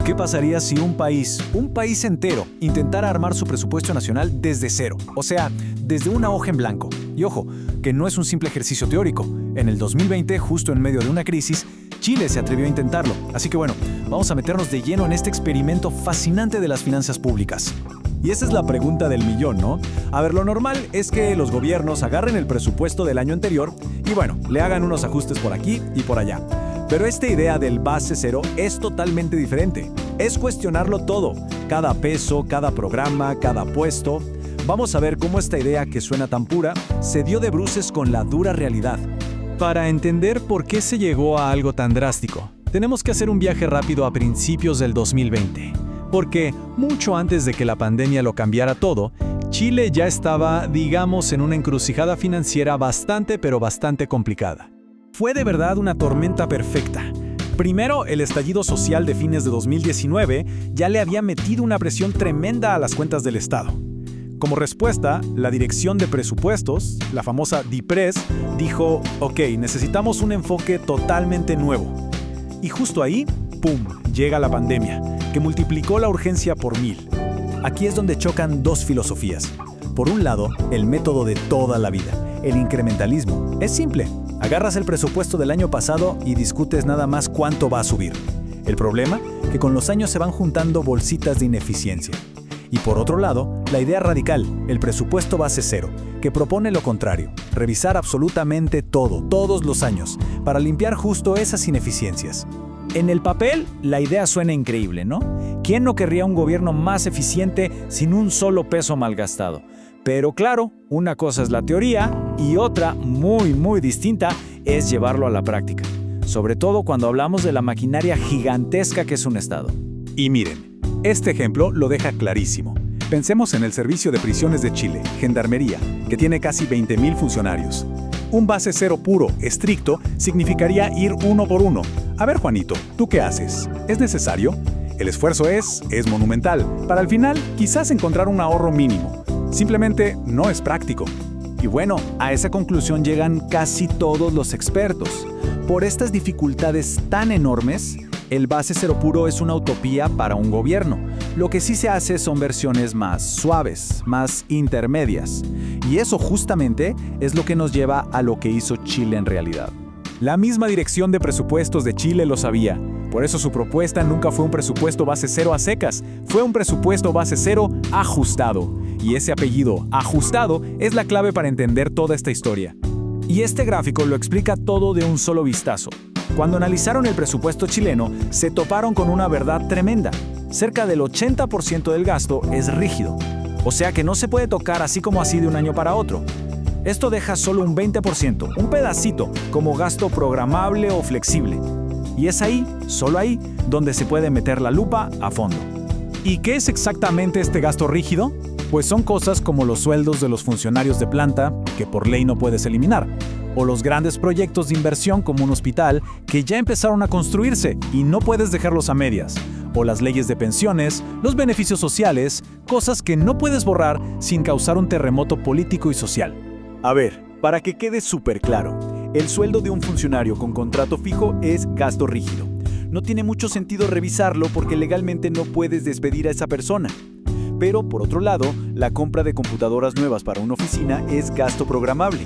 ¿Qué pasaría si un país entero, intentara armar su presupuesto nacional desde cero? O sea, desde una hoja en blanco. Y ojo, que no es un simple ejercicio teórico. En el 2020, justo en medio de una crisis, Chile se atrevió a intentarlo. Así que bueno, vamos a meternos de lleno en este experimento fascinante de las finanzas públicas. Y esa es la pregunta del millón, ¿no? A ver, lo normal es que los gobiernos agarren el presupuesto del año anterior y bueno, le hagan unos ajustes por aquí y por allá. Pero esta idea del base cero es totalmente diferente. Es cuestionarlo todo, cada peso, cada programa, cada puesto. Vamos a ver cómo esta idea que suena tan pura se dio de bruces con la dura realidad. Para entender por qué se llegó a algo tan drástico, tenemos que hacer un viaje rápido a principios del 2020. Porque mucho antes de que la pandemia lo cambiara todo, Chile ya estaba, digamos, en una encrucijada financiera bastante complicada. Fue de verdad una tormenta perfecta. Primero, el estallido social de fines de 2019 ya le había metido una presión tremenda a las cuentas del Estado. Como respuesta, la Dirección de Presupuestos, la famosa DIPRES, dijo, ok, necesitamos un enfoque totalmente nuevo. Y justo ahí, ¡pum!, llega la pandemia, que multiplicó la urgencia por 1000. Aquí es donde chocan dos filosofías. Por un lado, el método de toda la vida, el incrementalismo. Es simple. Agarras el presupuesto del año pasado y discutes nada más cuánto va a subir. El problema, que con los años se van juntando bolsitas de ineficiencia. Y por otro lado, la idea radical, el presupuesto base cero, que propone lo contrario, revisar absolutamente todo, todos los años, para limpiar justo esas ineficiencias. En el papel, la idea suena increíble, ¿no? ¿Quién no querría un gobierno más eficiente sin un solo peso malgastado? Pero claro, una cosa es la teoría y otra, muy distinta, es llevarlo a la práctica. Sobre todo cuando hablamos de la maquinaria gigantesca que es un Estado. Y miren, este ejemplo lo deja clarísimo. Pensemos en el Servicio de Prisiones de Chile, Gendarmería, que tiene casi 20.000 funcionarios. Un base cero puro, estricto, significaría ir uno por uno. A ver, Juanito, ¿tú qué haces? ¿Es necesario? El esfuerzo es monumental. Para al final, quizás encontrar un ahorro mínimo. Simplemente no es práctico. Y bueno, a esa conclusión llegan casi todos los expertos. Por estas dificultades tan enormes, el base cero puro es una utopía para un gobierno. Lo que sí se hace son versiones más suaves, más intermedias. Y eso justamente es lo que nos lleva a lo que hizo Chile en realidad. La misma Dirección de Presupuestos de Chile lo sabía. Por eso su propuesta nunca fue un presupuesto base cero a secas, fue un presupuesto base cero ajustado. Y ese apellido, ajustado, es la clave para entender toda esta historia. Y este gráfico lo explica todo de un solo vistazo. Cuando analizaron el presupuesto chileno, se toparon con una verdad tremenda. Cerca del 80% del gasto es rígido. O sea que no se puede tocar así como así de un año para otro. Esto deja solo un 20%, un pedacito, como gasto programable o flexible. Y es ahí, solo ahí, donde se puede meter la lupa a fondo. ¿Y qué es exactamente este gasto rígido? Pues son cosas como los sueldos de los funcionarios de planta, que por ley no puedes eliminar, o los grandes proyectos de inversión como un hospital que ya empezaron a construirse y no puedes dejarlos a medias, o las leyes de pensiones, los beneficios sociales, cosas que no puedes borrar sin causar un terremoto político y social. A ver, para que quede súper claro, el sueldo de un funcionario con contrato fijo es gasto rígido. No tiene mucho sentido revisarlo porque legalmente no puedes despedir a esa persona. Pero, por otro lado, la compra de computadoras nuevas para una oficina es gasto programable.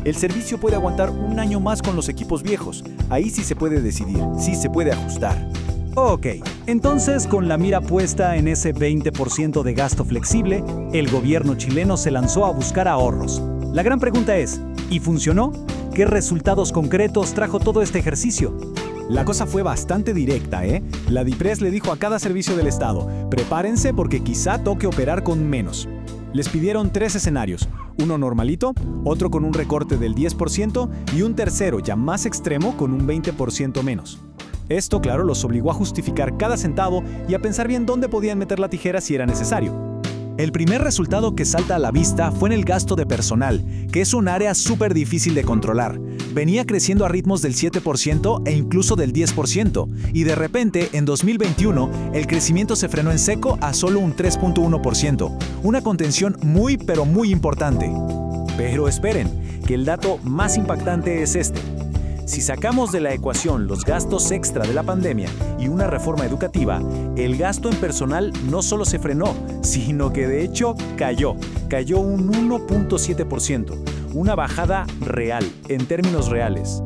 El servicio puede aguantar un año más con los equipos viejos. Ahí sí se puede decidir, sí se puede ajustar. Ok, entonces con la mira puesta en ese 20% de gasto flexible, el gobierno chileno se lanzó a buscar ahorros. La gran pregunta es, ¿y funcionó? ¿Qué resultados concretos trajo todo este ejercicio? La cosa fue bastante directa, ¿eh? La DIPRES le dijo a cada servicio del Estado, prepárense porque quizá toque operar con menos. Les pidieron 3 escenarios, uno normalito, otro con un recorte del 10% y un tercero ya más extremo con un 20% menos. Esto, claro, los obligó a justificar cada centavo y a pensar bien dónde podían meter la tijera si era necesario. El primer resultado que salta a la vista fue en el gasto de personal, que es un área súper difícil de controlar. Venía creciendo a ritmos del 7% e incluso del 10%, y de repente, en 2021, el crecimiento se frenó en seco a solo un 3.1%, una contención muy pero muy importante. Pero esperen, que el dato más impactante es este. Si sacamos de la ecuación los gastos extra de la pandemia y una reforma educativa, el gasto en personal no solo se frenó, sino que de hecho cayó un 1.7%, una bajada real, en términos reales.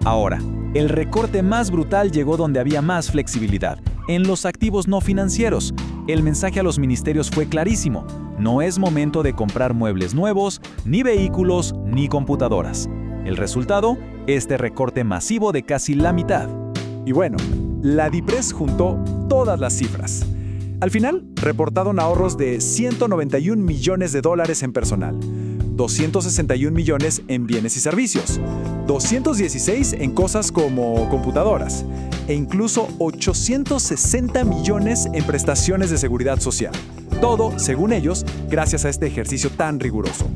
Ahora, el recorte más brutal llegó donde había más flexibilidad, en los activos no financieros. El mensaje a los ministerios fue clarísimo: no es momento de comprar muebles nuevos, ni vehículos, ni computadoras. El resultado, este recorte masivo de casi la mitad. Y bueno, la DIPRES juntó todas las cifras. Al final, reportaron ahorros de $191 millones en personal, 261 millones en bienes y servicios, 216 en cosas como computadoras, e incluso 860 millones en prestaciones de seguridad social. Todo, según ellos, gracias a este ejercicio tan riguroso.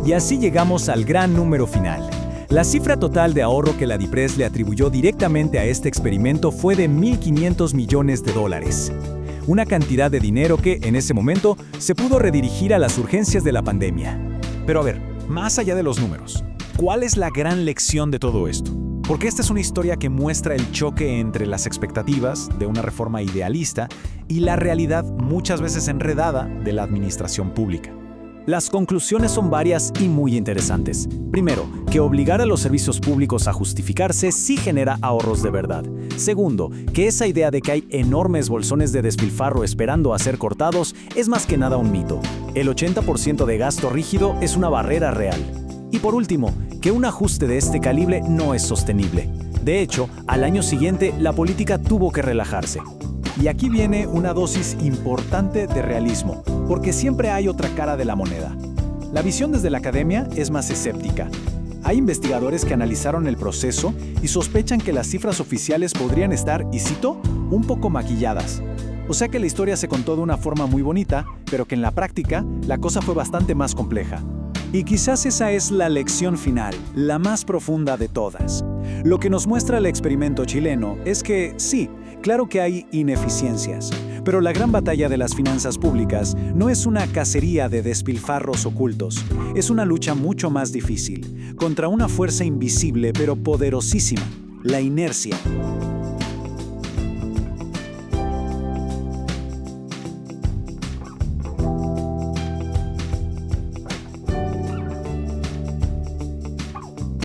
Y así llegamos al gran número final. La cifra total de ahorro que la DIPRES le atribuyó directamente a este experimento fue de $1.500 millones. Una cantidad de dinero que, en ese momento, se pudo redirigir a las urgencias de la pandemia. Pero a ver, más allá de los números, ¿cuál es la gran lección de todo esto? Porque esta es una historia que muestra el choque entre las expectativas de una reforma idealista y la realidad muchas veces enredada de la administración pública. Las conclusiones son varias y muy interesantes. Primero, que obligar a los servicios públicos a justificarse sí genera ahorros de verdad. Segundo, que esa idea de que hay enormes bolsones de despilfarro esperando a ser cortados es más que nada un mito. El 80% de gasto rígido es una barrera real. Y por último, que un ajuste de este calibre no es sostenible. De hecho, al año siguiente, la política tuvo que relajarse. Y aquí viene una dosis importante de realismo, porque siempre hay otra cara de la moneda. La visión desde la academia es más escéptica. Hay investigadores que analizaron el proceso y sospechan que las cifras oficiales podrían estar, y cito, un poco maquilladas. O sea que la historia se contó de una forma muy bonita, pero que en la práctica la cosa fue bastante más compleja. Y quizás esa es la lección final, la más profunda de todas. Lo que nos muestra el experimento chileno es que, sí, claro que hay ineficiencias, pero la gran batalla de las finanzas públicas no es una cacería de despilfarros ocultos, es una lucha mucho más difícil, contra una fuerza invisible pero poderosísima, la inercia.